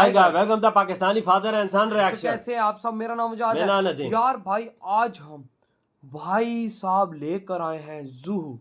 Welcome the Pakistani father and son reaction. कैसे आप सब, मेरा नाम मुजाहिद मेरा है। नदीम। यार भाई आज हम भाई साहब लेकर आए हैं ज़ूहू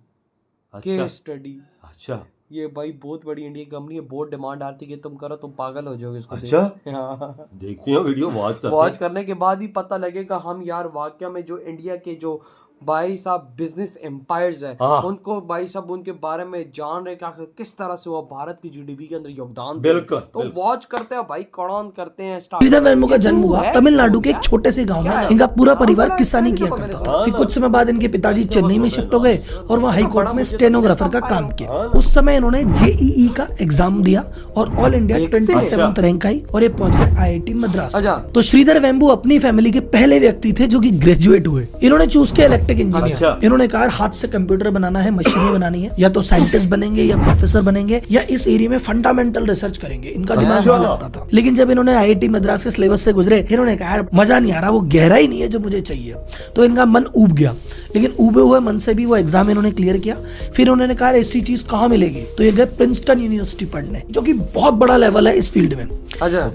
केस स्टडी। अच्छा, ये भाई बहुत बड़ी इंडियन कंपनी है, बहुत डिमांड आती है कि तुम करो, तुम पागल हो जाओगे इसको अच्छा? हाँ। देखते हैं वीडियो, वॉच करने के बाद ही पता लगेगा हम यार वाकया में जो इंडिया के जो भाई साहब बिजनेस एम्पायर्स हैं उनको भाई साहब उनके बारे में जान रहे कि किस तरह से वो भारत की जीडीपी के अंदर योगदान बिल्कुल तो वॉच करते हैं भाई, कौन करते हैं। श्रीधर वेम्बू का जन्म हुआ तमिलनाडु के एक छोटे से गांव में। इनका पूरा परिवार किसानी किया करता था। फिर कुछ समय बाद इनके पिताजी चेन्नई में शिफ्ट हो गए और वहाँ हाई कोर्ट में स्टेनोग्राफर का काम किया। उस समय इन्होंने जेईई का एग्जाम दिया और ऑल इंडिया 27th रैंक आई और ये पहुंच गए आईआईटी मद्रास। तो श्रीधर वेम्बू अपनी फैमिली के पहले व्यक्ति थे जो कि ग्रेजुएट हुए। इन्होंने चूज किया इलेक्ट्रिक इंजीनियर। इन्होंने कहा हाथ से कंप्यूटर बनाना है, मशीनें बनानी है, या तो साइंटिस्ट बनेंगे या प्रोफेसर बनेंगे या इस एरिया में फंडामेंटल रिसर्च करेंगे। इनका दिमाग बहुत लगता था। लेकिन जब इन्होंने आईआईटी मद्रास के सिलेबस से गुजरे, इन्होंने कहा यार मजा नहीं आ रहा, वो गहराई नहीं है जो मुझे चाहिए। तो इनका मन ऊब गया, लेकिन ऊबे हुए मन से भी वो एग्जाम इन्होंने क्लियर किया। फिर उन्होंने कहा ऐसी चीज कहाँ मिलेगी, तो ये गए प्रिंसटन यूनिवर्सिटी पढ़ने, जो कि बहुत बड़ा लेवल है इस फील्ड में।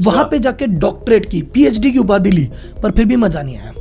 वहां पे जाके डॉक्टरेट की, पीएचडी की उपाधि ली, पर फिर भी मजा नहीं आया।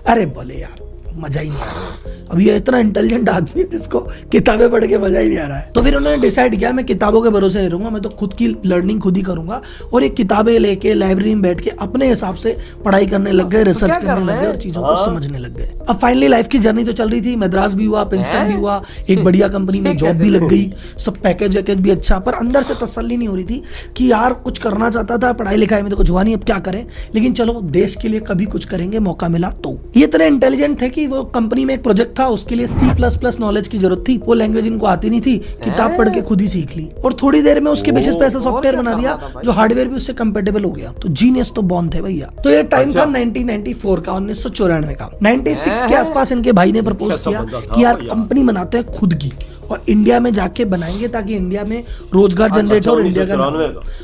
अरे बोले यार मजा ही नहीं आ रहा। अब ये इतना इंटेलिजेंट आदमी है जिसको किताबें पढ़ के मजा ही नहीं आ रहा है। तो फिर उन्होंने डिसाइड किया मैं किताबों के भरोसे नहीं रहूंगा, मैं तो खुद की लर्निंग खुद ही करूंगा। और ये किताबें लेके लाइब्रेरी में बैठ के अपने हिसाब से पढ़ाई करने लग गए, रिसर्च करने लग गए और चीजों को समझने लग गए। अब फाइनली लाइफ की जर्नी तो चल रही थी। मद्रास भी हुआ, प्रिंसटन भी हुआ, एक बढ़िया कंपनी में जॉब भी लग गई, सब पैकेज वैकेज भी अच्छा, पर अंदर से तसल्ली नहीं हो रही थी कि यार कुछ करना चाहता था, पढ़ाई लिखाई में तो कुछ हुआ नहीं, अब क्या करें। लेकिन चलो देश के लिए कभी कुछ करेंगे, मौका मिला तो। ये इतने इंटेलिजेंट थे कि वो कंपनी में एक प्रोजेक्ट था, उसके लिए C++ नॉलेज की जरूरत थी। वो लैंग्वेज इनको आती नहीं थी, किताब पढ़ के खुद ही सीख ली और थोड़ी देर में उसके बेसिस पे ऐसा सॉफ्टवेयर बना दिया जो हार्डवेयर भी उससे कंपेटेबल हो गया। तो जीनियस तो बॉर्न थे भैया। तो ये टाइम था 1994 का, 1994 का। 96 के आसपास इनके भाई ने प्रपोज किया कि यार कंपनी बनाते हैं खुद की और इंडिया में जाके बनाएंगे ताकि इंडिया में रोजगार जनरेट हो और इंडिया का नाम।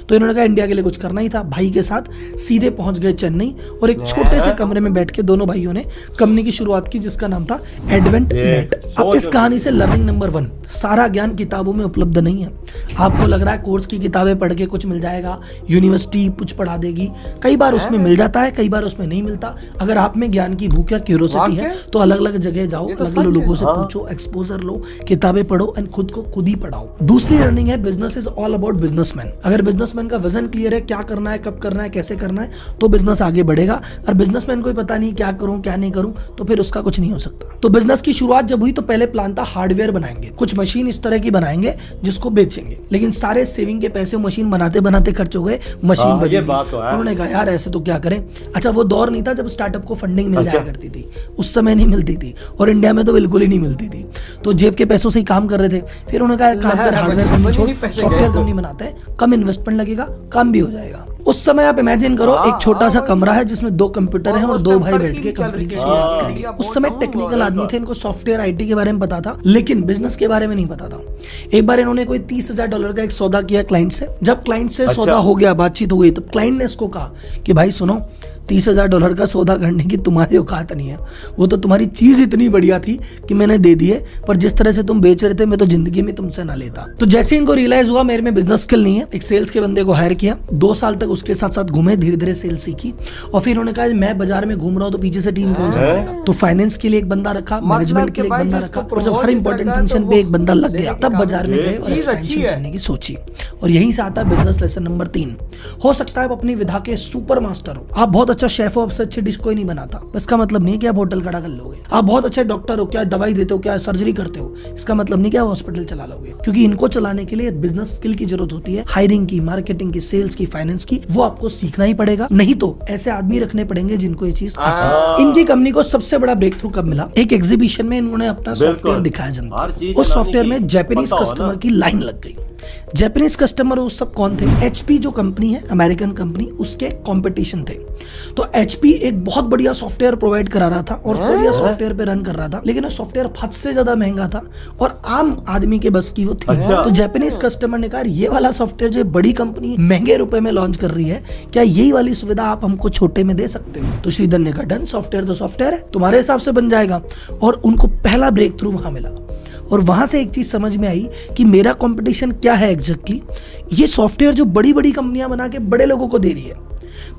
तो इन्होंने कहा इंडिया के लिए कुछ करना ही था। भाई के साथ सीधे पहुंच गए चेन्नई और एक छोटे से कमरे में बैठ के दोनों भाइयों ने कंपनी की शुरुआत की जिसका नाम था एडवेंट नेट। अब इस कहानी से लर्निंग नंबर 1, सारा ज्ञान किताबों में उपलब्ध नहीं है। आपको लग रहा है कोर्स की किताबें पढ़ के कुछ मिल जाएगा, यूनिवर्सिटी कुछ पढ़ा देगी, कई बार उसमें मिल जाता है, कई बार उसमें नहीं मिलता। अगर आप में ज्ञान की भूख या क्यूरियोसिटी है तो अलग अलग जगह जाओ, अलग अलग लोगों से पूछो, एक्सपोजर लो, किताबें पढ़ो एंड खुद को खुद ही पढ़ाओ। दूसरी लर्निंग है business is all about businessman. अगर बिजनेसमैन का विजन क्लियर है, क्या करना है, कब करना है, कैसे करना है, तो बिजनेस आगे बढ़ेगा। और बिजनेसमैन को पता नहीं क्या करूं क्या नहीं करूं, तो फिर उसका कुछ नहीं हो सकता। तो बिजनेस की शुरुआत जब हुई तो पहले प्लान था हार्डवेयर बनाएंगे, कुछ मशीन इस तरह की बनाएंगे जिसको बेचेंगे। लेकिन सारे सेविंग के पैसे मशीन बनाते बनाते खर्च हो गए, मशीन बनी। उन्होंने कहा यार ऐसे तो क्या करें। अच्छा वो दौर नहीं था जब स्टार्टअप को फंडिंग मिल जाया करती थी, उस समय नहीं मिलती थी और इंडिया में तो बिल्कुल ही नहीं मिलती थी। तो जेब के पैसों से ही काम कर रहे थे। फिर उन्होंने कहा काम कर, हार्डवेयर कंपनी छोड़, सॉफ्टवेयर कंपनी बनाते हैं, कम इन्वेस्टमेंट लगेगा, काम भी हो जाएगा। उस समय आप इमेजिन करो एक छोटा सा कमरा है जिसमें 2 कंप्यूटर हैं और 2 भाई बैठ के कंपनी की शुरुआत करी। उस समय टेक्निकल आदमी थे, इनको सॉफ्टवेयर आईटी के बारे में पता था लेकिन बिजनेस के बारे में नहीं पता था। एक बार इन्होंने कोई $30,000 का एक सौदा किया क्लाइंट से। जब क्लाइंट से सौदा हो गया, बातचीत हो गई, तब क्लाइंट ने इसको कहा कि भाई सुनो, $30,000 का सौदा करने की तुम्हारी औकात नहीं है, वो तो तुम्हारी चीज इतनी बढ़िया थी कि मैंने दे दी है, पर जिस तरह से तुम बेच रहे थे मैं तो जिंदगी में तुमसे ना लेता। तो जैसे इनको रियलाइज हुआ मेरे में बिजनेस स्किल नहीं है, एक सेल्स के बंदे को हायर किया, 2 साल तक उसके साथ साथ घूमे, धीरे धीरे सेल्स सीखी। और फिर उन्होंने कहा मैं बाजार में घूम रहा हूँ तो पीछे से टीम कौन संभालेगा। तो फाइनेंस के लिए एक बंदा रखा, मैनेजमेंट के लिए एक बंदा रखा, और जब हर इंपॉर्टेंट फंक्शन पे एक बंदा लग गया तब बाजार में गए और एक्सपेंशन करने की सोची। और यहीं से आता है बिजनेस लेसन नंबर 3। हो सकता है आप अपनी विधा के सुपर मास्टर हो, आप बहुत अच्छा शेफ हो, आपसे डिश कोई नहीं बनाता, इसका मतलब नहीं कि आप होटल खड़ा कर लोगे। आप बहुत अच्छे डॉक्टर हो, क्या दवाई देते हो, क्या सर्जरी करते हो, इसका मतलब नहीं कि आप हॉस्पिटल चला लोगे। क्योंकि इनको चलाने के लिए बिजनेस स्किल की जरूरत होती है, हायरिंग की, मार्केटिंग की, सेल्स की, फाइनेंस की, वो आपको सीखना ही पड़ेगा। नहीं तो ऐसे आदमी रखने पड़ेंगे जिनको ये चीज आती है। इनकी कंपनी को सबसे बड़ा ब्रेक थ्रू कब मिला, एक एग्जीबिशन में इन्होंने अपना सॉफ्टवेयर दिखाया जनता। उस सॉफ्टवेयर में जापानीज कस्टमर की लाइन लग गई। जापानीज कस्टमर वो सब कौन थे, HP जो कंपनी है, अमेरिकन कंपनी, उसके कंपटीशन थे। तो HP एक बहुत बढ़िया सॉफ्टवेयर प्रोवाइड करा रहा था और बढ़िया सॉफ्टवेयर पे रन कर रहा था, लेकिन वो सॉफ्टवेयर हद से ज्यादा महंगा था और आम आदमी के बस की वो थी। तो जापानीज कस्टमर ने कहा ये वाला सॉफ्टवेयर जो बड़ी कंपनी महंगे रुपए में लॉन्च कर रही है, क्या यही वाली सुविधा आप हमको छोटे में दे सकते हो। तो श्रीधर ने कहा डन, सॉफ्टवेयर तो सॉफ्टवेयर है, तुम्हारे हिसाब से बन जाएगा। और उनको पहला ब्रेक थ्रू वहां मिला और वहां से एक चीज समझ में आई कि मेरा कंपटीशन क्या है एग्जैक्टली। ये सॉफ्टवेयर जो बड़ी बड़ी कंपनियां बना के बड़े लोगों को दे रही है,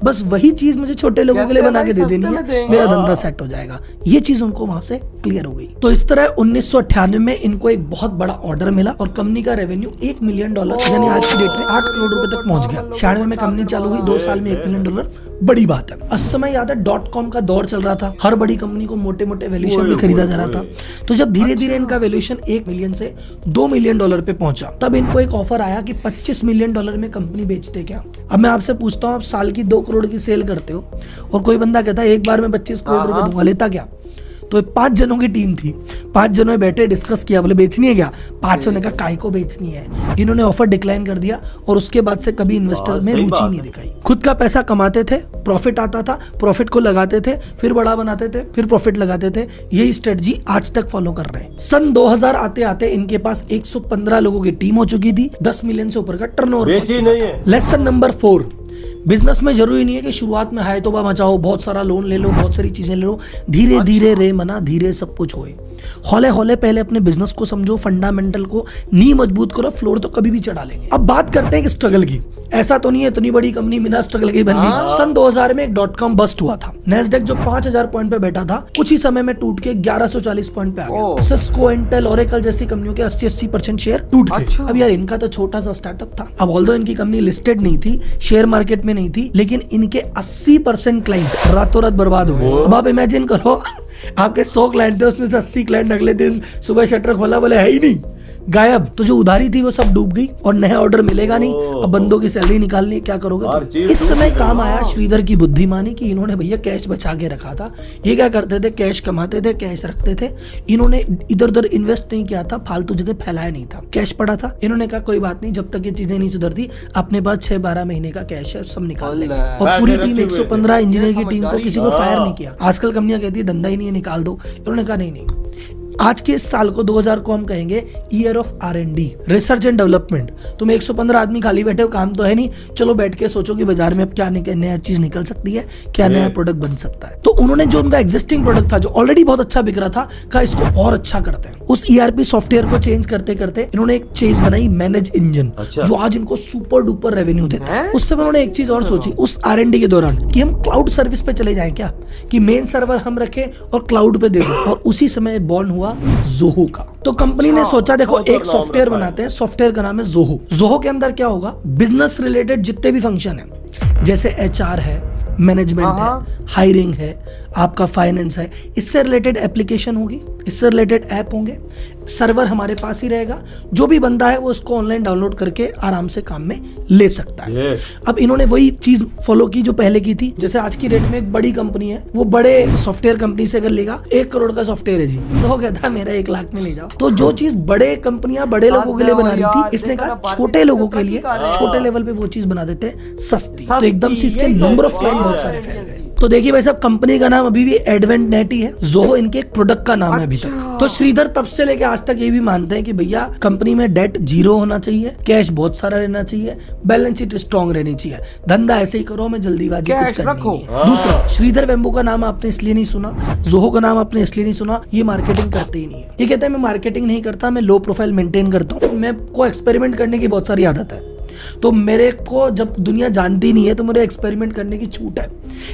बस वही चीज मुझे छोटे लोगों के लिए बना के दे देनी है, मेरा धंधा सेट हो जाएगा। ये चीज उनको वहां से क्लियर हो गई। तो इस तरह 1998 में इनको एक बहुत बड़ा ऑर्डर मिला और कंपनी का रेवेन्यू $1 मिलियन यानी आज की डेट में 8 करोड़ रुपए तक पहुंच गया। 96 में कंपनी चालू हुई, 2 साल में $1 मिलियन बड़ी बात है। उस समय याद है .com का दौर चल रहा था, हर बड़ी कंपनी को मोटे मोटे वैल्यूएशन में खरीदा जा रहा था। तो जब धीरे धीरे इनका वैल्यूएशन $1 मिलियन से $2 मिलियन पे पहुंचा, तब इनको एक ऑफर आया कि $25 मिलियन में कंपनी बेचते क्या। अब मैं आपसे पूछता हूँ, आप साल की 2 करोड़ की सेल करते हो और कोई बंदा कहता है एक बार में 25 करोड़ रुपए दूंगा, लेता क्या? तो 5 जनों की टीम थी, 5 जनों में बैठे डिस्कस किया, बोले बेचनी है क्या? 5 ने कहा काय को बेचनी है। इन्होंने ऑफर डिक्लाइन कर दिया और उसके बाद से कभी इन्वेस्टर में रुचि नहीं दिखाई। खुद का पैसा कमाते थे, प्रॉफिट आता था, प्रॉफिट को लगाते थे, फिर बड़ा बनाते थे, फिर प्रॉफिट लगाते थे। यही स्ट्रेटजी आज तक फॉलो कर रहे हैं। सन 2000 आते आते इनके पास 115 लोगों की टीम हो चुकी थी, 10 मिलियन से ऊपर का टर्नओवर। लेसन नंबर 4, बिजनेस में जरूरी नहीं है कि शुरुआत में हाय तौबा मचाओ, बहुत सारा लोन ले लो, बहुत सारी चीजें ले लो। धीरे धीरे रे मना, धीरे सब कुछ होए। हौले हौले पहले अपने बिजनेस को समझो, फंडामेंटल को नींव मजबूत करो, फ्लोर तो कभी भी चढ़ा लेंगे। अब बात करते हैं कि स्ट्रगल की। ऐसा तो नहीं है इतनी बड़ी कंपनी बिना स्ट्रगल के बन गई। सन 2000 में एक .com बस्ट हुआ था। नेस्डेक जो 5000 पॉइंट पे बैठा था, कुछ ही समय में टूट के 1140 पॉइंट पे आ गया। सिस्को, इंटेल, ओरेकल जैसी कंपनियों के 80% शेयर टूट गए। अब यार इनका तो छोटा सा स्टार्टअप था। अब ऑल्दो इनकी कंपनी लिस्टेड नहीं थी, शेयर मार्केट में नहीं थी, लेकिन इनके 80% क्लाइंट रातों रात बर्बाद हो गए। अब आप इमेजिन करो, आपके 100 क्लाइंट थे, उसमें से 80 क्लाइंट अगले दिन सुबह शटर खोला, बोले है ही नहीं, गायब। तो जो उधारी थी वो सब डूब गई और नया ऑर्डर मिलेगा नहीं। अब बंदों की सैलरी निकालनी है, क्या करोगे तो? इस समय काम आया श्रीधर की बुद्धिमानी कि इन्होंने भैया कैश बचा के रखा था। ये क्या करते थे, कैश कमाते थे, कैश रखते थे। इन्होंने इधर उधर इन्वेस्ट नहीं किया था, फालतू जगह फैलाया नहीं था, कैश पड़ा था। इन्होंने कहा कोई बात नहीं, जब तक ये चीजें नहीं सुधरती अपने पास 6-12 महीने का कैश है, सब निकाल लेंगे। और पूरी टीम 115 इंजीनियर की टीम को किसी को फायर नहीं किया। आजकल कंपनियां कहती है धंधा ही नहीं है, निकाल दो। इन्होंने कहा नहीं, आज के इस साल को 2000 को हम कहेंगे year of R&D, research and development. तुम 115 आदमी खाली बैठे हो, काम तो है नहीं, चलो बैठ के सोचो कि बाजार में अब क्या नया चीज निकल सकती है, क्या नया प्रोडक्ट बन सकता है। तो उन्होंने जो उनका एग्जिस्टिंग प्रोडक्ट था, जो ऑलरेडी बहुत अच्छा बिक रहा था, कहा इसको और अच्छा करते हैं। उस ERP सॉफ्टवेयर को चेंज करते करते इन्होंने एक चीज बनाई, मैनेज इंजन, जो आज इनको सुपर डुपर रेवेन्यू देता है। उस समय उन्होंने एक चीज और सोची उस R&D के दौरान कि हम क्लाउड सर्विस पे चले जाएं क्या, कि मेन सर्वर हम रखें और क्लाउड पे दे दो। और उसी समय बॉर्न हुआ ज़ोहो का। तो कंपनी ने सोचा देखो एक सॉफ्टवेयर बनाते हैं, सॉफ्टवेयर का नाम है ज़ोहो। ज़ोहो के अंदर क्या होगा, बिजनेस रिलेटेड जितने भी फंक्शन है, जैसे HR है, मैनेजमेंट है, हायरिंग है, आपका फाइनेंस है, इससे रिलेटेड एप्लीकेशन होगी, इससे रिलेटेड ऐप होंगे, सर्वर हमारे पास ही रहेगा। जो भी बंदा है वो इसको ऑनलाइन डाउनलोड करके आराम से काम में ले सकता है। अब इन्होंने वही चीज फॉलो की जो पहले की थी। जैसे आज की डेट में एक बड़ी कंपनी है, वो बड़े सॉफ्टवेयर कंपनी से अगर लेगा 1 करोड़ का सॉफ्टवेयर है जी, तो वो कहता है मेरा 1 लाख में ले जाओ। तो जो चीज बड़े कंपनियां बड़े लोगों के लिए बना रही थी, इसने कहा छोटे लोगों के लिए, छोटे लेवल पे वो चीज बना देते हैं सस्ती। तो एकदम से इसके नंबर ऑफ क्लाइंट बहुत सारे फैल गए। तो देखिए भाई साहब, कंपनी का नाम अभी भी एडवेंट नेट ही है, ज़ोहो इनके एक प्रोडक्ट का नाम है अभी तक। तो श्रीधर तब से लेके आज तक ये भी मानते हैं कि भैया कंपनी में डेट 0 होना चाहिए, कैश बहुत सारा रहना चाहिए, बैलेंस शीट स्ट्रॉन्ग रहनी चाहिए, धंधा ऐसे ही करो, मैं जल्दीबाजी कुछ करनी नहीं है। दूसरा, श्रीधर वेम्बू का नाम आपने इसलिए नहीं सुना, ज़ोहो का नाम आपने इसलिए नहीं सुना, ये मार्केटिंग करते ही नहीं है। ये कहते हैं मैं मार्केटिंग नहीं करता, मैं लो प्रोफाइल मेंटेन करता हूँ, मैं को एक्सपेरिमेंट करने की बहुत सारी आदत है। तो मेरे को जब दुनिया जानती नहीं है तो मुझे एक्सपेरिमेंट करने की छूट है।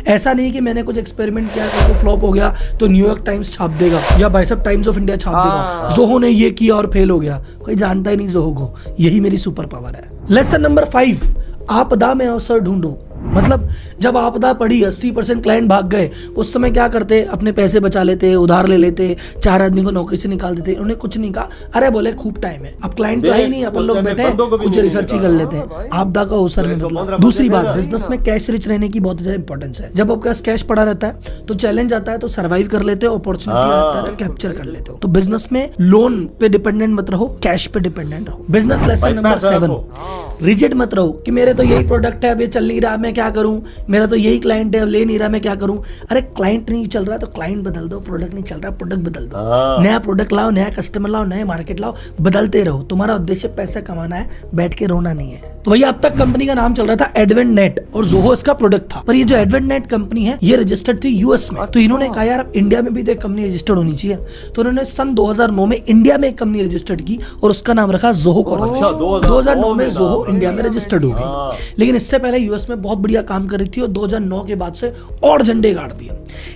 ऐसा नहीं कि मैंने कुछ एक्सपेरिमेंट किया तो फ्लॉप हो गया तो न्यूयॉर्क टाइम्स छाप देगा या भाई साहब टाइम्स ऑफ इंडिया छाप देगा, ज़ोहो ने ये किया और फेल हो गया। कोई जानता ही नहीं ज़ोहो को, यही मेरी सुपर पावर है। लेसन नंबर 5, आपदा में अवसर ढूंढो। मतलब जब आपदा पड़ी, 80% क्लाइंट भाग गए, उस समय क्या करते, अपने पैसे बचा लेते, उधार ले लेते, 4 आदमी को नौकरी से निकाल देते। उन्होंने कुछ नहीं कहा, अरे बोले खूब टाइम है, अब क्लाइंट तो है ही नहीं, अपन लोग बैठे कुछ रिसर्च ही कर लेते हैं। आपदा का अवसर में बदला। दूसरी बात, बिजनेस में कैश रिच रहने की बहुत ज्यादा इंपॉर्टेंस है। जब आपके पास कैश पड़ा रहता है तो चैलेंज आता है तो सर्वाइव कर लेते हो, अपॉर्चुनिटी आता है तो कैप्चर कर लेते हो। तो बिजनेस में लोन पे डिपेंडेंट मत रहो, कैश पे डिपेंडेंट रहो। बिजनेस लेसन नंबर 7, रिजिड मत रहो कि मेरे तो यही प्रोडक्ट है, अब ये चल नहीं रहा, मैं क्या करूं, मेरा तो यही क्लाइंट है, अब ले नहीं रहा, मैं क्या करूं। अरे क्लाइंट नहीं चल रहा तो क्लाइंट बदल दो, प्रोडक्ट नहीं चल रहा प्रोडक्ट बदल दो, नया प्रोडक्ट लाओ, नया कस्टमर लाओ, नए मार्केट लाओ, बदलते रहो। तुम्हारा उद्देश्य पैसा कमाना है, बैठ के रोना नहीं है। तो भैया अब तक कंपनी का नाम चल रहा था एडवेंट नेट और जोहो इसका प्रोडक्ट था, पर ये जो एडवेंट नेट कंपनी है ये रजिस्टर्ड थी यूएस में। तो इन्होंने कहा यार अब इंडिया में भी तो एक कंपनी रजिस्टर्ड होनी चाहिए, तो उन्होंने सन 2009 में इंडिया में एक कंपनी रजिस्टर्ड की और उसका नाम रखा जोहो कॉर्पोरेशन। 2009 में जोहो इंडिया में रजिस्टर्ड हो गई, लेकिन इससे पहले यूएस में बहुत बढ़िया काम कर रही थी और 2009 के बाद से और झंडे गाड़ दिए।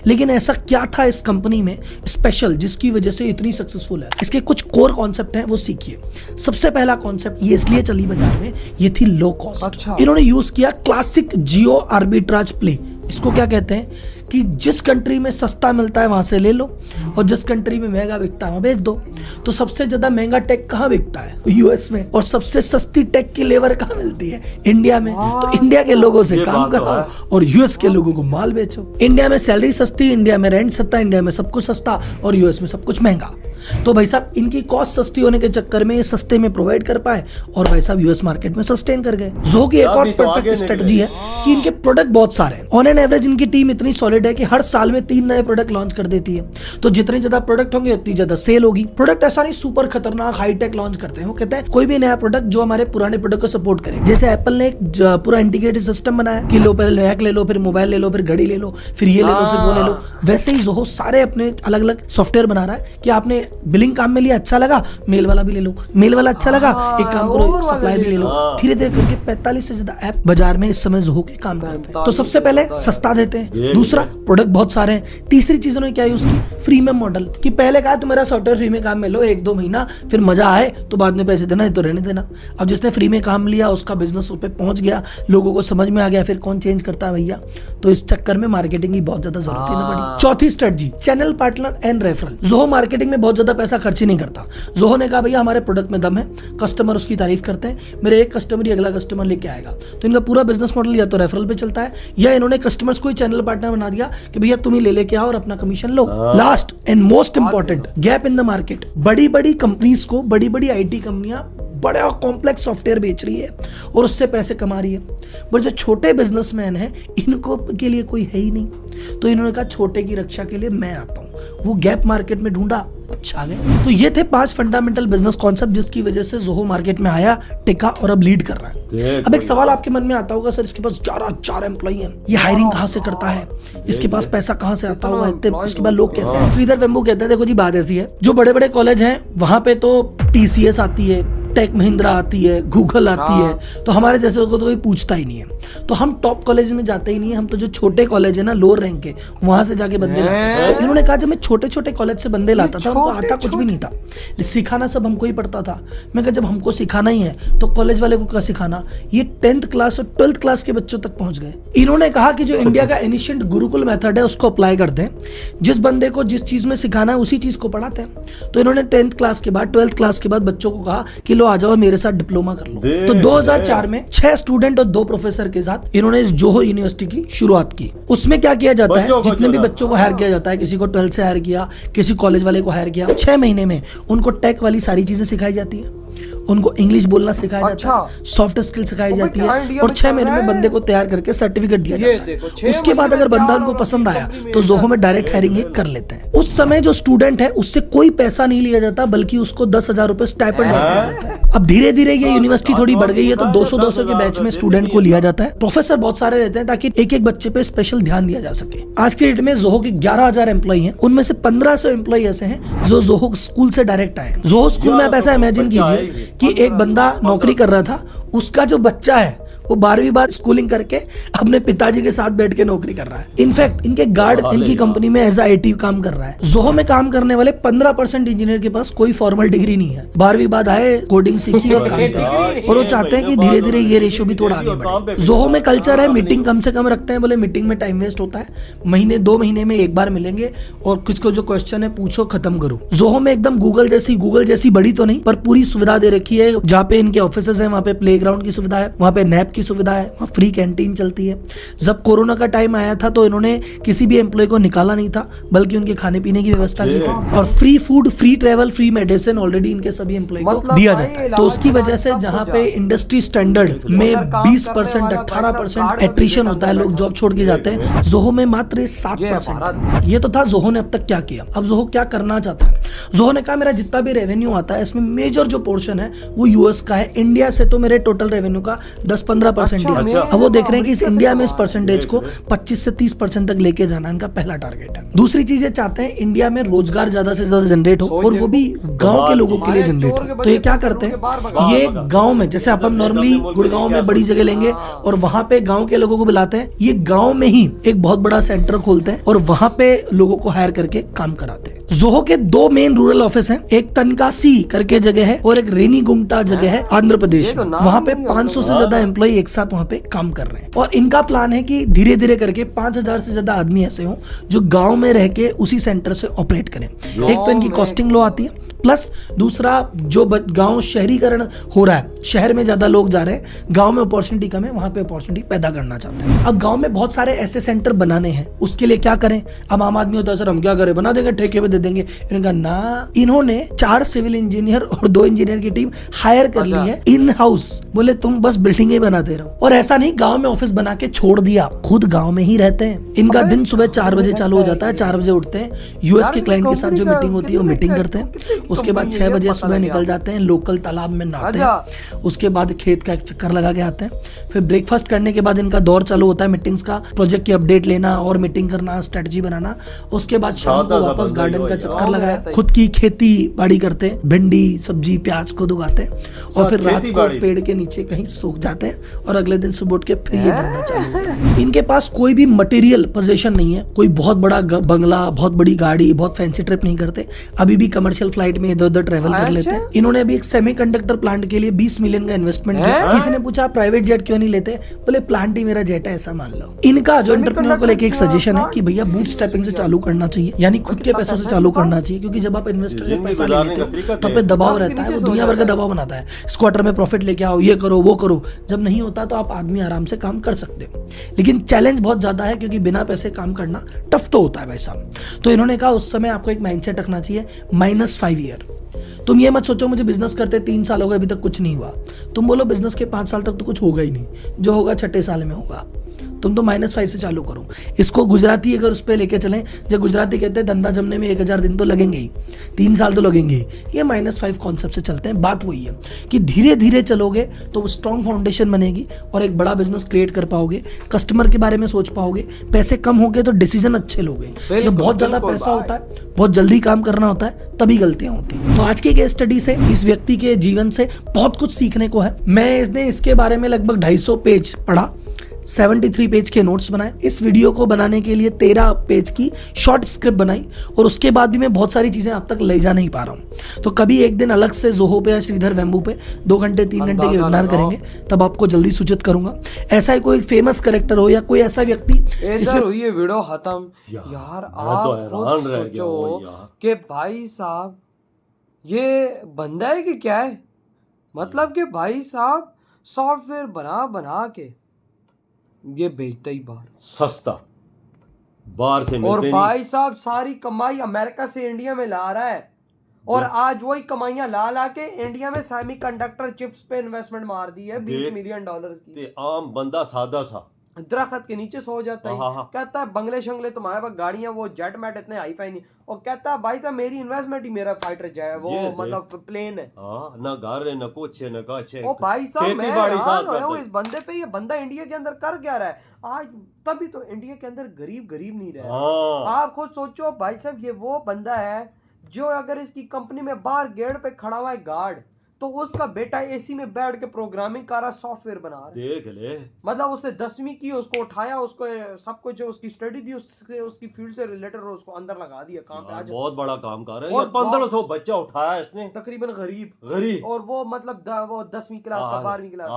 लेकिन ऐसा क्या था इस कंपनी में स्पेशल जिसकी वजह से इतनी सक्सेसफुल है? इसके कुछ कोर कॉन्सेप्ट हैं, वो सीखिए। सबसे पहला कॉन्सेप्ट ये इसलिए चली बाजार में, ये थी लो कॉस्ट। अच्छा। इन्होंने यूज किया क्लासिक जियो आर्बिट्राज प्ले। इसको क्या कहते हैं कि जिस कंट्री में सस्ता मिलता है वहां से ले लो और जिस कंट्री में महंगा बिकता है वहां बेच दो। तो सबसे ज्यादा महंगा टेक कहाँ बिकता है? यूएस में। और सबसे सस्ती टेक की लेबर कहाँ मिलती है? इंडिया में। तो इंडिया के लोगों से काम कराओ और यूएस के लोगों को माल बेचो। इंडिया में सैलरी सस्ती, इंडिया में रेंट सस्ता, इंडिया में सब कुछ सस्ता और यूएस में सब कुछ महंगा। तो भाई साहब इनकी कॉस्ट सस्ती होने के चक्कर में ये सस्ते में प्रोवाइड कर पाए और भाई साहब यूएस मार्केट में सस्टेन कर गए। जोहो की एक और परफेक्ट स्ट्रेटजी है कि इनके प्रोडक्ट बहुत सारे हैं। ऑन एन एवरेज इनकी टीम इतनी सॉलिड है कि हर साल में 3 नए प्रोडक्ट लॉन्च कर देती है। तो जितने ज्यादा प्रोडक्ट होंगे उतनी ज्यादा सेल होगी। प्रोडक्ट ऐसा नहीं सुपर खतरनाक हाईटेक लॉन्च करते हैं, वो कहते हैं कोई भी नया प्रोडक्ट जो हमारे पुराने प्रोडक्ट को सपोर्ट करे। जैसे एप्पल ने एक पूरा इंटीग्रेटेड सिस्टम बनाया कि लो पहले मैक ले लो, फिर मोबाइल ले लो, फिर घड़ी ले लो, फिर ये ले लो, फिर वो ले लो। वैसे ही जोहो सारे अपने अलग अलग सॉफ्टवेयर बना रहा है कि आपने बिलिंग काम में लिया, अच्छा लगा मेल वाला भी ले लो, मेल वाला अच्छा लगा एक काम करो सप्लाई भी ले लो। धीरे धीरे करके 45 से ज्यादा ऐप बाजार में इस समय जोहो के काम करते हैं। तो सबसे पहले सस्ता देते हैं, दूसरा प्रोडक्ट बहुत सारे हैं, तीसरी चीज उन्होंने क्या यूज की फ्रीमियम मॉडल कि पहले कहा तुम्हारा सॉफ्टवेयर फ्री में काम में लो 1-2 महीना, फिर मजा आए तो बाद में पैसे देना, नहीं तो रहने देना। अब जिसने फ्री में काम लिया उसका बिजनेस पे पहुंच गया, लोगों को समझ में आ गया, फिर कौन चेंज करता है भैया। तो इस चक्कर में मार्केटिंग की बहुत ज्यादा जरूरत है पड़ी। चौथी strategy channel partner and referral. Zoho marketing में बहुत ज्यादा पैसा खर्च ही नहीं करता। जोहो ने कहा भैया हमारे प्रोडक्ट में दम है, कस्टमर उसकी तारीफ करते हैं, मेरे एक कस्टमर ही अगला कस्टमर लेके आएगा। तो इनका पूरा बिजनेस मॉडल या तो रेफरल पे चलता है या इन्होंने कस्टमर्स को ही चैनल पार्टनर बना दिया कि भैया तुम ही ले लेके आओ और अपना commission low. Last and most important gap in the market. बड़ी बड़ी कंपनीज को बड़ी बड़ी आईटी कंपनियां बड़ा कॉम्प्लेक्स सॉफ्टवेयर बेच रही है और उससे पैसे कमा रही है, पर जो छोटे बिजनेसमैन हैं इनको के लिए कोई है ही नहीं। तो इन्होंने कहा छोटे की रक्षा के लिए मैं आता हूँ। वो गैप मार्केट में ढूंढा, छा गए। तो ये थे 5 फंडामेंटल बिजनेस कॉन्सेप्ट जिसकी वजह से जोहो मार्केट में आया, टिका और अब लीड कर रहा है। अब एक सवाल आपके मन में आता होगा सर इसके पास 11,000 एम्प्लॉई हैं, ये हायरिंग कहाँ से करता है, इसके पास पैसा कहाँ से आता होगा, इसके बाद लोग कैसे हैं? श्रीधर वेम्बू कहते हैं देखो जी बात ऐसी है, जो बड़े बड़े कॉलेज हैं वहां पे तो TCS आती है, टेक महिंद्रा आती है, गूगल आती है, तो हमारे जैसे को तो कोई पूछता ही नहीं है। तो हम टॉप कॉलेज में जाते ही नहीं है, हम तो जो छोटे कॉलेज है ना लोअर रैंक के वहां से जाके बंदे लाते हैं। इन्होंने कहा जब मैं छोटे छोटे कॉलेज से बंदे लाता था उनको आता कुछ भी नहीं था, सिखाना सब हमको ही पड़ता था। मैं कहा जब हमको सिखाना ही है तो कॉलेज वाले को क्या सिखाना, ये 10th क्लास और 12th क्लास के बच्चों तक पहुंच गए। इन्होंने कहा कि जो इंडिया का एनिशिएंट गुरुकुल मेथड है उसको अप्लाई करते हैं, जिस बंदे को जिस चीज में सिखाना है उसी चीज को पढ़ाते हैं। तो इन्होंने 10th क्लास के बाद 12th क्लास के बाद बच्चों को कहा कि लो आ जाओ मेरे साथ डिप्लोमा कर लो। तो 2004 में 6 स्टूडेंट और 2 प्रोफेसर के साथ इन्होंने इस जोहो यूनिवर्सिटी की शुरुआत की। उसमें क्या किया जाता है, जितने भी बच्चों को हायर किया जाता है, किसी को 12th से हायर किया, किसी कॉलेज वाले को हायर किया, 6 महीने में उनको टेक वाली सारी चीजें सिखाई जाती है, उनको इंग्लिश बोलना सिखाया जाता है, सॉफ्ट स्किल सिखाई जाती है और 6 महीने में बंदे को तैयार करके सर्टिफिकेट दिया जाता है। उसके बाद अगर बंदा उनको पसंद आया तो जोहो में डायरेक्ट हायरिंग कर लेते हैं। उस समय जो स्टूडेंट है उससे कोई पैसा नहीं लिया जाता बल्कि उसको 10,000 रुपए स्टाइपेंड दिया जाता है। अब धीरे धीरे ये यूनिवर्सिटी थोड़ी बढ़ गई है तो 200-200 के बैच में स्टूडेंट को लिया जाता है। प्रोफेसर बहुत सारे रहते हैं ताकि एक एक बच्चे पे स्पेशल ध्यान दिया जा सके। आज के डेट में जोहो के 11,000 एम्प्लॉई हैं, उनमें से 1500 एम्प्लॉई ऐसे हैं जो जोहो स्कूल से डायरेक्ट आए हैं। जोहो स्कूल में आप ऐसा इमेजिन कीजिए कि एक बंदा नौकरी कर रहा था, उसका जो बच्चा है वो 12वीं बाद स्कूलिंग करके अपने पिताजी के साथ बैठ के नौकरी कर रहा है। इनफैक्ट इनके गार्ड इनकी कंपनी में एज IT काम कर रहा है। जोहो में काम करने वाले 15% इंजीनियर के पास कोई फॉर्मल डिग्री नहीं है, 12वीं बाद आए, कोडिंग सीखी और काम किया, और वो चाहते हैं कि धीरे धीरे ये रेशियो भी थोड़ा आगे बढ़े। जोहो में कल्चर है मीटिंग कम से कम रखते हैं, बोले मीटिंग में टाइम वेस्ट होता है, महीने 2 महीने में एक बार मिलेंगे और किसको जो क्वेश्चन है पूछो खत्म करो। जोहो में एकदम गूगल जैसी बड़ी तो नहीं पर पूरी सुविधा दे रखी है। जहाँ पे इनके ऑफिसेज है वहाँ पे प्ले ग्राउंड की सुविधा है, वहाँ पे नैप की की सुविधा है, वहाँ फ्री कैंटीन चलती है। जब कोरोना का टाइम आया था तो इन्होंने किसी भी एम्प्लॉय को निकाला नहीं था, बल्कि उनके खाने पीने की व्यवस्था की थी, और free food, free travel, free medicine already इनके सभी एम्प्लॉय को दिया जाता है। तो उसकी वजह से जहाँ पे इंडस्ट्री स्टैंडर्ड में 20%, 18% एट्रिशन होता है, लोग जॉब छोड़ के जाते हैं, जोहो में मात्र 7%। ये तो था जोहो ने अब तक क्या किया। अब जोहो क्या करना चाहता है? जोहो ने कहा मेरा जितना भी रेवेन्यू आता है इसमें मेजर जो पोर्शन है वो यूएस का है, इंडिया से तो मेरे टोटल रेवेन्यू का 10-15% ही है। अब वो देख रहे हैं कि इस इंडिया में इस परसेंटेज को 25 से 30% तक लेके जाना इनका पहला टारगेट है। दूसरी चीज ये चाहते हैं इंडिया में रोजगार ज्यादा से ज्यादा जनरेट हो, और वो भी गांव के लोगों के लिए जनरेट हो। तो ये क्या करते हैं, ये गांव में, जैसे अपन नॉर्मली गुड़गांव में बड़ी जगह लेंगे और वहां पे गांव के लोगों को बुलाते हैं, ये गांव में ही एक बहुत बड़ा सेंटर खोलते हैं और वहां पे लोगों को हायर करके काम कराते हैं। जोहो के 2 मेन रूरल ऑफिस हैं, एक तनकासी करके जगह है और एक रेनीगुंटा जगह है आंध्र प्रदेश में। वहां पे 500 से ज्यादा एम्प्लॉय एक साथ वहां पे काम कर रहे हैं, और इनका प्लान है कि धीरे धीरे करके 5000 से ज्यादा आदमी ऐसे हों जो गांव में रह के उसी सेंटर से ऑपरेट करें। एक तो इनकी कॉस्टिंग लो आती है, प्लस दूसरा जो गांव शहरीकरण हो रहा है, शहर में ज्यादा लोग जा रहे हैं, गांव में अपॉर्चुनिटी कम है, वहां पे अपॉर्चुनिटी पैदा करना चाहते हैं। अब गांव में बहुत सारे ऐसे सेंटर बनाने हैं, उसके लिए क्या करें? अब आम आदमी होता है, सर हम क्या करें, बना देंगे, ठेके पे दे देंगे। इन्होंने कहा ना, इन्होंने 4 सिविल इंजीनियर और 2 इंजीनियर की टीम हायर कर ली है इन हाउस। बोले तुम बस बिल्डिंग ही बनाते रहो, और ऐसा नहीं गाँव में ऑफिस बना के छोड़ दिया, खुद गाँव में ही रहते हैं। इनका दिन सुबह 4 बजे चालू हो जाता है, 4 बजे उठते हैं, यूएस के क्लाइंट के साथ जो मीटिंग होती है वो मीटिंग करते हैं, उसके बाद 6 बजे सुबह निकल जाते हैं, लोकल तालाब में नहाते हैं, उसके बाद खेत का एक चक्कर लगा के आते हैं, फिर ब्रेकफास्ट करने के बाद इनका दौर चालू होता है मीटिंग्स का, प्रोजेक्ट की अपडेट लेना और मीटिंग करना, स्ट्रेटजी बनाना। उसके बाद शाम को वापस गार्डन का चक्कर लगाया, खुद की खेती बाड़ी करते हैं, भिंडी, सब्जी, प्याज खुद उगाते हैं, और फिर रात को पेड़ के नीचे कहीं सूख जाते हैं, और अगले दिन सुबह उठ के फिर ये धंधा चालू होता है। इनके पास कोई भी मटेरियल पोजीशन नहीं है, कोई बहुत बड़ा बंगला, बहुत बड़ी गाड़ी, बहुत फैंसी ट्रिप नहीं करते, अभी भी कमर्शियल फ्लाइट में इधर उधर ट्रेवल कर लेते हैं। इन्होंने अभी एक सेमीकंडक्टर प्लांट के लिए 20 मिलियन का इन्वेस्टमेंट किया। किसी ने पूछा प्राइवेट जेट क्यों नहीं लेते, बोले प्लांट ही मेरा जेट है, ऐसा मान लो। इनका जो एंटरप्रेन्योर को लेके एक सजेशन है कि भैया बूट स्टेपिंग से चालू करना चाहिए, यानी खुद के पैसों से चालू करना चाहिए, क्योंकि जब आप इन्वेस्टर से पैसा ले लेते हो तो पे दबाव रहता है, वो दुनिया भर का दबाव बनाता है, इस क्वार्टर में प्रॉफिट लेके आओ, ये करो वो करो। जब नहीं होता तो आप आदमी आराम से काम कर सकते हो, लेकिन चैलेंज बहुत ज्यादा है, क्योंकि बिना पैसे काम करना टफ तो होता है भाई साहब। तो इन्होंने कहा उस समय आपको एक माइंडसेट रखना चाहिए, -5 ईयर। तुम ये मत सोचो मुझे बिजनेस करते 3 साल हो गए अभी तक कुछ नहीं हुआ, तुम बोलो बिजनेस के 5 साल तक तो कुछ होगा ही नहीं, जो होगा 6ठे साल में होगा। तुम तो -5 से चालू करो। इसको गुजराती अगर उस पर लेके चलें, जब गुजराती कहते हैं धंधा जमने में 1000 दिन तो लगेंगे ही, 3 साल तो लगेंगे ही, ये -5 कॉन्सेप्ट से चलते हैं। बात वही है कि धीरे धीरे चलोगे तो स्ट्रॉन्ग फाउंडेशन बनेगी और एक बड़ा बिजनेस क्रिएट कर पाओगे, कस्टमर के बारे में सोच पाओगे, पैसे कम होंगे तो डिसीजन अच्छे लोगे। जब बहुत ज्यादा पैसा होता है, बहुत जल्दी काम करना होता है, तभी गलतियां होती हैं। तो आज की केस स्टडी से, इस व्यक्ति के जीवन से बहुत कुछ सीखने को है। मैंने इसके बारे में लगभग 250 पेज पढ़ा, 73 पेज के नोट्स बनाए। इस वीडियो को बनाने के लिए 13 पेज की शॉर्ट स्क्रिप्ट बनाई, और उसके बाद भी मैं बहुत सारी चीजें आप तक ले जा नहीं पा रहा हूँ। तो कभी एक दिन अलग से जोहो पे या श्रीधर वेम्बू पे 2 घंटे 3 घंटे के वेबिनार करेंगे, तब आपको जल्दी सूचित करूंगा। ऐसा ही कोई फेमस कैरेक्टर हो या कोई ऐसा व्यक्ति जिसमें ये वीडियो खत्म। यार आप खुद सोचो कि भाई साहब ये बंदा है कि क्या है, मतलब कि भाई साहब सॉफ्टवेयर बना के ये बेचता ही बाहर सस्ता, बाहर से और भाई साहब सारी कमाई अमेरिका से इंडिया में ला रहा है, और आज वही कमाइयां ला के इंडिया में सेमीकंडक्टर चिप्स पे इन्वेस्टमेंट मार दी है $20 मिलियन की। आम बंदा सादा सा दरख्त के नीचे सो जाता है, कहता है बंगले शंगले तुम्हारे पास गाड़ियां, वो जेट मैट इतने हाई फाई नहीं, और कहता है भाई साहब मेरी इन्वेस्टमेंट ही मेरा फाइटर जाए, वो मतलब प्लेन है, ना घर है, ना कुछ है, ना काछ है। ओ भाई साहब मैं हूँ इस बंदे पे, ये बंदा इंडिया के अंदर कर क्या रहा है आज, तभी तो इंडिया के अंदर गरीब नहीं रहा। आप खुद सोचो भाई साहब, ये वो बंदा है जो अगर इसकी कंपनी में बाहर गेट पे खड़ा हुआ है गार्ड, तो उसका बेटा एसी में बैठ के प्रोग्रामिंग कर रहा, सॉफ्टवेयर बना रहा। देख ले, मतलब उसने 10वीं की, उसको उठाया, उसको सब कुछ उसकी स्टडी दी, उसकी फील्ड से रिलेटेड उसको अंदर लगा दिया काम पे। आज बहुत बड़ा काम कर रहा है, 1500 बच्चा उठाया इसने, तकरीबन गरीब, और वो मतलब वो 10वीं क्लास का, 12वीं क्लास।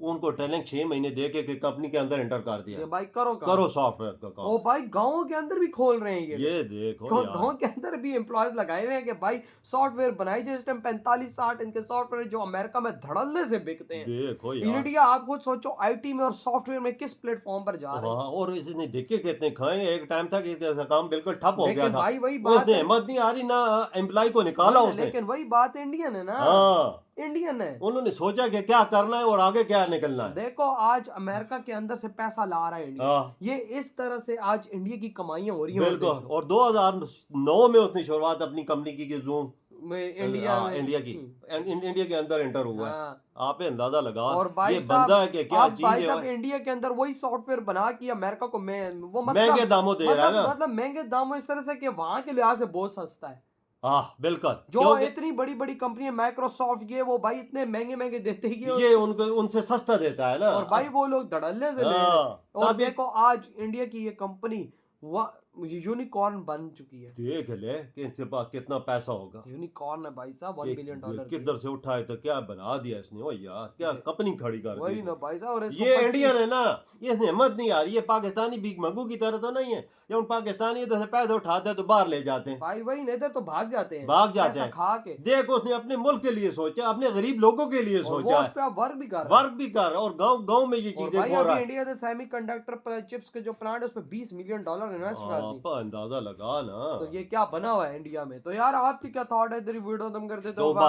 उनको ट्रेनिंग 6 महीने दे के कंपनी के अंदर एंटर कर दिया। ये भाई करो काम। करो सॉफ्टवेयर का काम। ओ भाई गांवों के अंदर भी खोल रहे हैं ये देखो यार, गांव के अंदर भी एम्प्लॉयज लगाए हुए हैं कि भाई सॉफ्टवेयर बनाई जाए। इस टाइम 45-60 इनके सॉफ्टवेयर जो अमेरिका में धड़ल्ले से बिकते हैं। देखो यार, इंडिया आप खुद सोचो आईटी में और सॉफ्टवेयर में किस प्लेटफॉर्म पर जा रहे हैं। हाँ, और इसने देखे कितने खाए। एक टाइम था कि इसका काम बिल्कुल ठप हो गया लेकिन था। भाई वही बात उसने है, हिम्मत नहीं आ रही ना, एम्प्लॉय को निकाला उसने। लेकिन वही बात इंडियन है ना, हाँ, इंडियन है। उन्होंने सोचा कि क्या करना है और आगे क्या निकलना है। देखो आज अमेरिका के अंदर से पैसा ला रहा है इंडिया। हाँ, ये इस तरह से आज इंडिया की कमाइयां हो रही हैं बिल्कुल। विदेशों और 2009 में उसने शुरुआत अपनी कंपनी की जूम में इंडिया में। इंडिया की इंडिया के अंदर एंटर हुआ है। हाँ। आप अंदाजा लगा और भाई ये साहब, बंदा है कि क्या आप चीज भाई है। साहब इंडिया के अंदर वही सॉफ्टवेयर बना के अमेरिका को वो महंगे दामों दे रहा है ना। मतलब महंगे दामों इस तरह से कि वहां के लिहाज से बहुत सस्ता है। हाँ बिल्कुल, जो क्योंकि इतनी बड़ी बड़ी कंपनी माइक्रोसॉफ्ट ये वो भाई इतने महंगे महंगे देते ही ये उनको उनसे सस्ता देता है ना। और भाई वो लोग धड़ल्ले से ले रहे हैं। हाँ, और तभी- देखो आज इंडिया की ये कंपनी यूनिकॉर्न बन चुकी है। देख ले कि इनके पास कितना पैसा होगा। यूनिकॉर्न है भाई साहब, $1 बिलियन किधर से उठाए तो क्या बना दिया इसने। ओ यार, क्या कंपनी खड़ी कर वही दी। ना भाई साहब। और इसको ये 25 इंडियन है ना, ये इसने हिम्मत नहीं आ रही। ये पाकिस्तानी भीख मंगू की तरह तो नहीं है। जब उन पाकिस्तानी इधर से पैसे उठाते हैं तो बाहर ले जाते हैं, भाई वही नहीं तो भाग जाते हैं, भाग जाते पैसा हैं। खा के। देख उसने अपने मुल्क के लिए सोचा, अपने गरीब लोगों के लिए और वो सोचा उस है, पे वर्क भी कर रहा है। वर्क भी कर और गांव गांव में ये और चीजें भाई हो रहा अभी है। इंडिया से सेमीकंडक्टर चिप्स के जो प्लांट है उस पे $20 मिलियन इन्वेस्ट कर दी। आप अंदाजा लगा ना। तो ये क्या बना हुआ है इंडिया में। तो यार आपकी क्या थॉट है, तेरी वीडियो तुम करते तो तो